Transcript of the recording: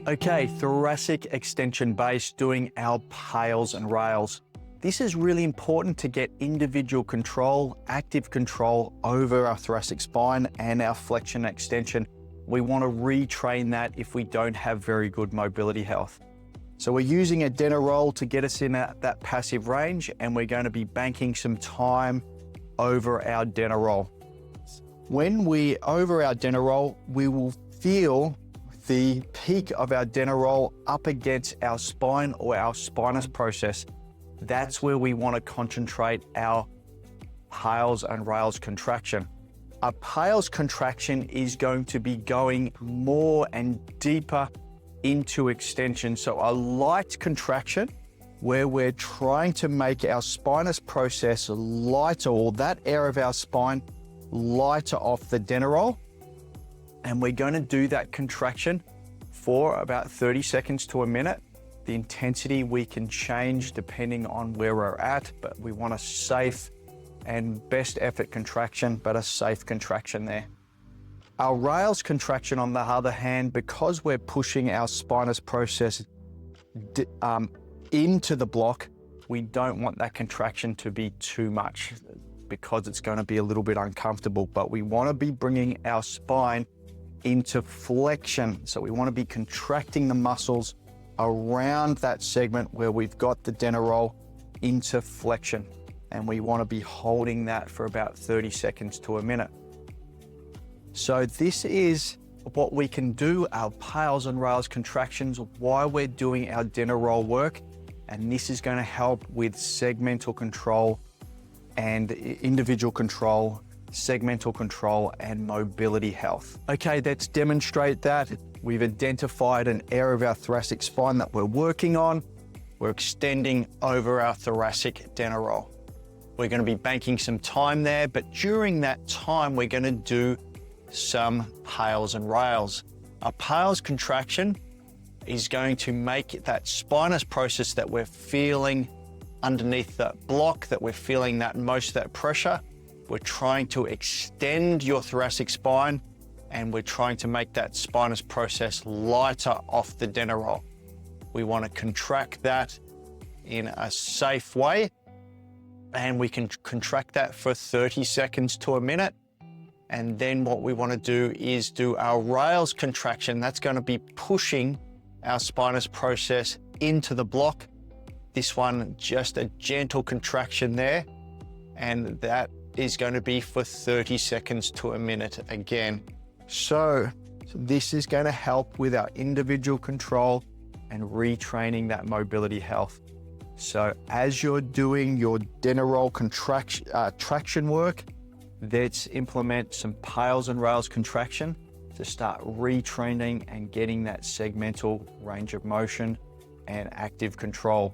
Okay, thoracic extension base, doing our PAILs and RAILs. This is really important to get individual control, active control over our thoracic spine and our flexion extension. We want to retrain that if we don't have very good mobility health. So we're using a Denneroll to get us in that passive range, and we're going to be banking some time over our Denneroll. When we over our Denneroll, we will feel the peak of our Denneroll up against our spine or our spinous process. That's where we want to concentrate our PAILs and RAILs contraction. A PAILs contraction is going to be going more and deeper into extension. So a light contraction where we're trying to make our spinous process lighter, or that area of our spine lighter off the Denneroll. And we're going to do that contraction for about 30 seconds to a minute. The intensity we can change depending on where we're at, but we want a safe and best effort contraction, but a safe contraction there. Our RAILs contraction, on the other hand, because we're pushing our spinous process into the block, we don't want that contraction to be too much because it's going to be a little bit uncomfortable, but we want to be bringing our spine into flexion. So we want to be contracting the muscles around that segment where we've got the Denneroll into flexion. And we want to be holding that for about 30 seconds to a minute. So this is what we can do, our PAILs and RAILs contractions, while we're doing our Denneroll work. And this is going to help with segmental control and individual control, segmental control, and mobility health. Okay, let's demonstrate that. We've identified an area of our thoracic spine that we're working on. We're extending over our thoracic Denneroll. We're going to be banking some time there, but during that time, we're going to do some PAILs and RAILs. A PAILs contraction is going to make that spinous process that we're feeling underneath that block, that we're feeling that most of that pressure. We're trying to extend your thoracic spine, and we're trying to make that spinous process lighter off the Denneroll. We want to contract that in a safe way, and we can contract that for 30 seconds to a minute. And then what we want to do is do our RAILs contraction. That's going to be pushing our spinous process into the block. This one, just a gentle contraction there, and that is going to be for 30 seconds to a minute again. So this is going to help with our individual control and retraining that mobility health. So as you're doing your Denneroll traction work, let's implement some PAILs and RAILs contraction to start retraining and getting that segmental range of motion and active control.